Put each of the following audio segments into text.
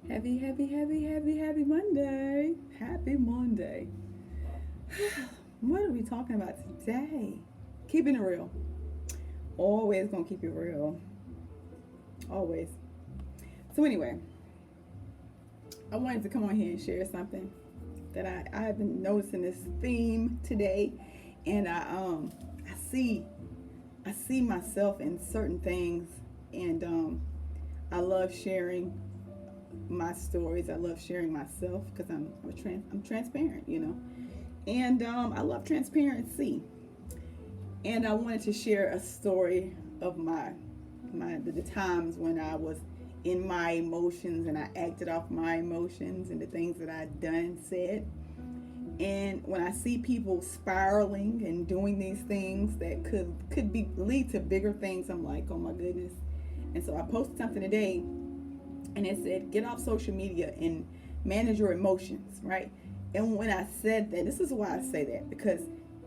Happy Monday. Happy Monday. What are we talking about today? Keeping it real. Always gonna keep it real. Always. So anyway, I wanted to come on here and share something that I've been noticing this theme today, and I see I see myself in certain things, and I love sharing my stories. I love sharing myself because I'm transparent, and I love transparency. And I wanted to share a story of the times when I was in my emotions and I acted off my emotions and the things that I'd done and said. And when I see people spiraling and doing these things that could be lead to bigger things, I'm like, oh my goodness. And so I posted something today, and it said, get off social media and manage your emotions, right? And when I said that, this is why I say that, because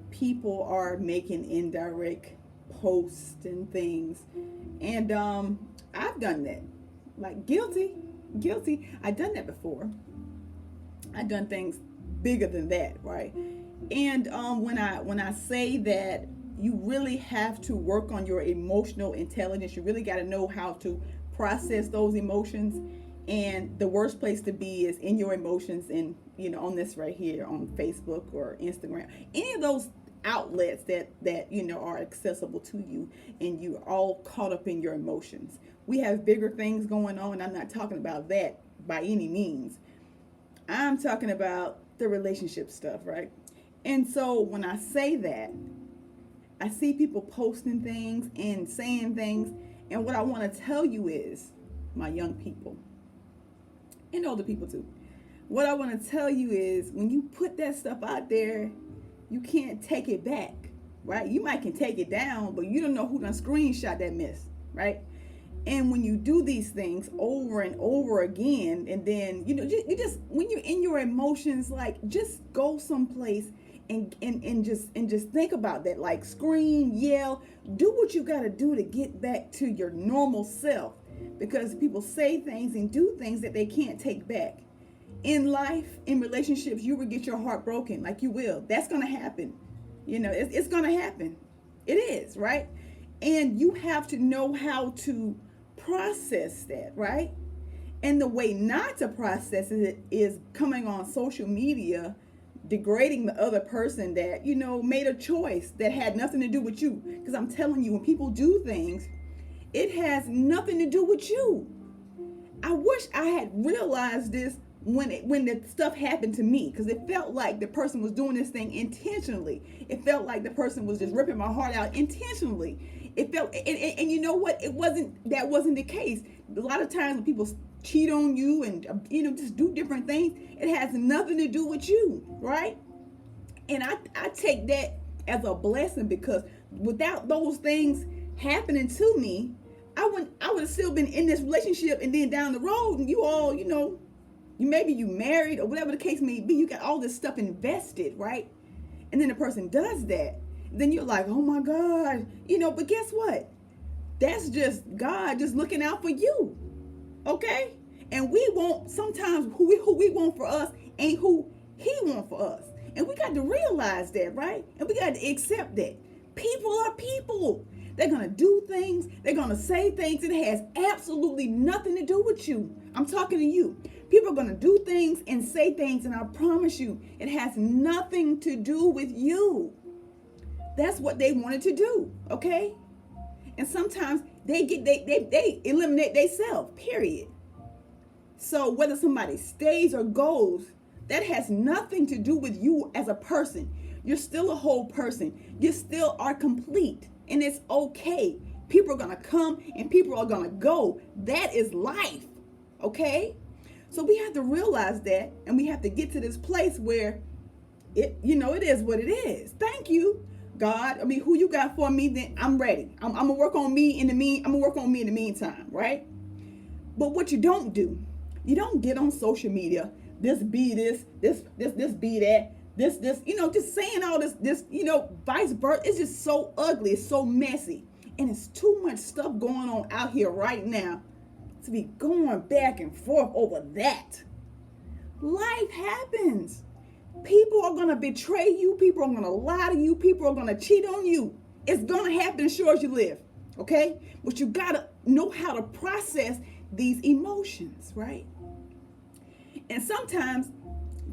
people are making indirect posts and things, and I've done that, like guilty. I've done that before. I've done things bigger than that, right? And when I say that, you really have to work on your emotional intelligence. You really got to know how to process those emotions. And the worst place to be is in your emotions, and on this right here on Facebook or Instagram, any of those outlets that are accessible to you, and you're all caught up in your emotions. We have bigger things going on. I'm not talking about that by any means. I'm talking about the relationship stuff, right? And so when I say that, I see people posting things and saying things, and what I want to tell you is, my young people, and older people too, what I want to tell you is, when you put that stuff out there, you can't take it back, right? You might can take it down, but you don't know who done screenshot that mess, right? And when you do these things over and over again, and then you just when you're in your emotions, like, just go someplace and just think about that, like, scream, yell, do what you got to do to get back to your normal self, because people say things and do things that they can't take back. In life, in relationships, you will get your heart broken, like, you will. That's gonna happen. It's gonna happen. It is, right? And you have to know how to process that, right? And the way not to process it is coming on social media, degrading the other person that made a choice that had nothing to do with you. Because I'm telling you, when people do things, it has nothing to do with you. I wish I had realized this when the stuff happened to me, because it felt like the person was doing this thing intentionally. It felt like the person was just ripping my heart out intentionally. It felt, and you know what? That wasn't the case. A lot of times when people cheat on you and just do different things, it has nothing to do with you, right? And I take that as a blessing, because without those things happening to me, I would have still been in this relationship, and then down the road, and you all, maybe you married or whatever the case may be, you got all this stuff invested, right? And then the person does that. Then you're like, oh my God, but guess what? That's just God just looking out for you. Okay? And sometimes who we want for us ain't who he want for us. And we got to realize that, right? And we got to accept that. People are people. They're going to do things. They're going to say things. It has absolutely nothing to do with you. I'm talking to you. People are going to do things and say things, and I promise you, it has nothing to do with you. That's what they wanted to do, okay? And sometimes they eliminate themselves, period. So whether somebody stays or goes, that has nothing to do with you as a person. You're still a whole person. You still are complete, and it's okay. People are going to come and people are going to go. That is life, okay? So we have to realize that, and we have to get to this place where it is what it is. Thank you, God. I mean, who you got for me, then I'm ready. I'm gonna work on me in the meantime, right? But what you don't do, you don't get on social media, this be that, just saying all this, vice versa. It's just so ugly. It's so messy. And it's too much stuff going on out here right now to be going back and forth over that. Life happens. People are going to betray you. People are going to lie to you. People are going to cheat on you. It's going to happen as sure as you live. Okay? But you got to know how to process these emotions, right? And sometimes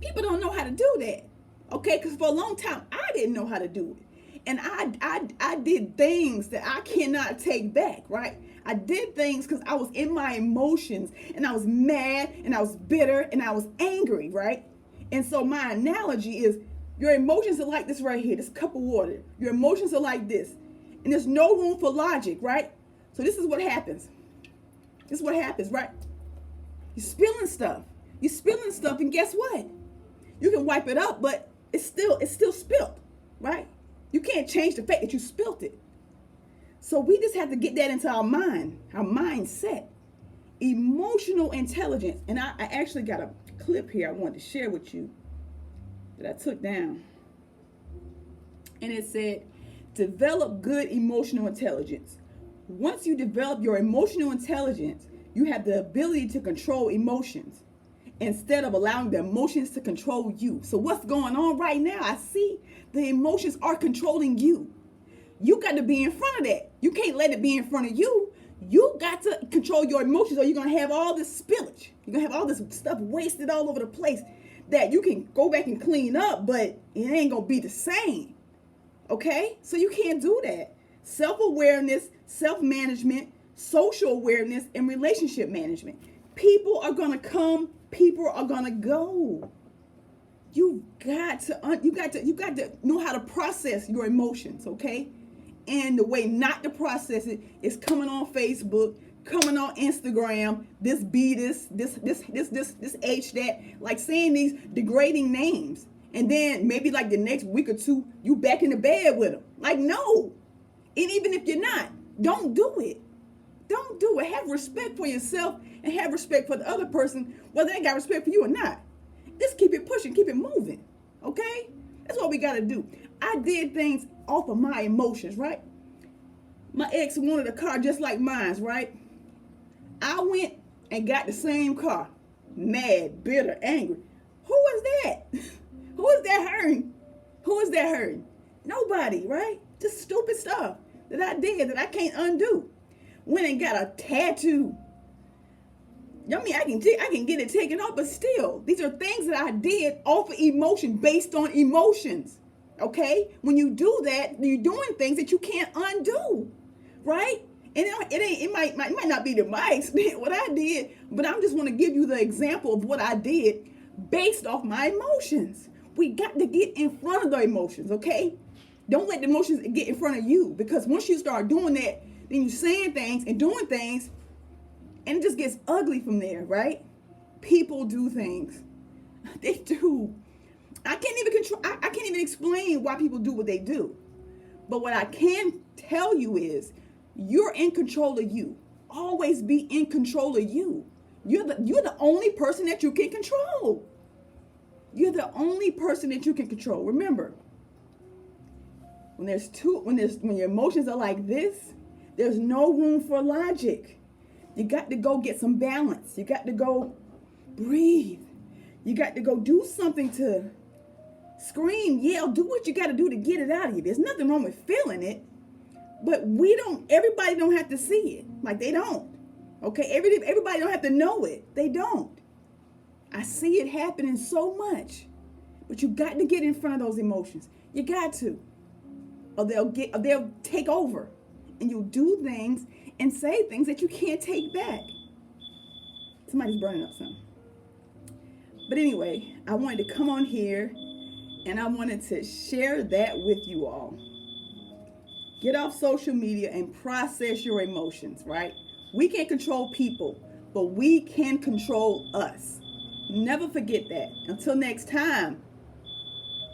people don't know how to do that. Okay? Because for a long time, I didn't know how to do it. And I did things that I cannot take back, right? I did things because I was in my emotions, and I was mad, and I was bitter, and I was angry, right? And so my analogy is, your emotions are like this right here, this cup of water. Your emotions are like this. And there's no room for logic, right? So this is what happens. This is what happens, right? You're spilling stuff. You're spilling stuff, and guess what? You can wipe it up, but it's still spilled, right? You can't change the fact that you spilled it. So we just have to get that into our mind, our mindset. Emotional intelligence. And I actually got a clip here I wanted to share with you that I took down. And it said, develop good emotional intelligence. Once you develop your emotional intelligence, you have the ability to control emotions instead of allowing the emotions to control you. So what's going on right now? I see the emotions are controlling you. You got to be in front of that. You can't let it be in front of you. You got to control your emotions, or you're going to have all this spillage. You're going to have all this stuff wasted all over the place that you can go back and clean up, but it ain't going to be the same. Okay? So you can't do that. Self-awareness, self-management, social awareness, and relationship management. People are going to come. People are going to go. You got to know how to process your emotions, okay? And the way not to process it is coming on Facebook, coming on Instagram, this H that, like saying these degrading names. And then maybe like the next week or two, you back in the bed with them. Like, no. And even if you're not, don't do it. Don't do it. Have respect for yourself and have respect for the other person, whether they got respect for you or not. Just keep it pushing, keep it moving, okay? That's what we got to do. I did things off of my emotions, right? My ex wanted a car just like mine, right? I went and got the same car. Mad, bitter, angry. Who is that? Who is that hurting? Who is that hurting? Nobody, right? Just stupid stuff that I did that I can't undo. Went and got a tattoo. I mean, I can get it taken off, but still, these are things that I did off of emotion, based on emotions. Okay? When you do that, you're doing things that you can't undo, right? And it might not be my extent what I did, but I just want to give you the example of what I did based off my emotions. We got to get in front of the emotions, okay? Don't let the emotions get in front of you, because once you start doing that, then you're saying things and doing things, and it just gets ugly from there, right? People do things. They do. I can't even explain why people do what they do. But what I can tell you is, you're in control of you. Always be in control of you. You're the only person that you can control. You're the only person that you can control. Remember, when your emotions are like this, there's no room for logic. You got to go get some balance. You got to go breathe. You got to go do something to scream, yell, do what you got to do to get it out of you. There's nothing wrong with feeling it, but everybody don't have to see it. Like, they don't. Okay, everybody don't have to know it. They don't. I see it happening so much, but you got to get in front of those emotions. You got to, or they'll take over, and you'll do things and say things that you can't take back. Somebody's burning up something. But anyway, I wanted to come on here and I wanted to share that with you all. Get off social media and process your emotions, right? We can't control people, but we can control us. Never forget that. Until next time,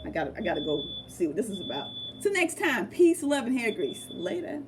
I gotta go see what this is about. Till next time, peace, love, and hair grease. Later.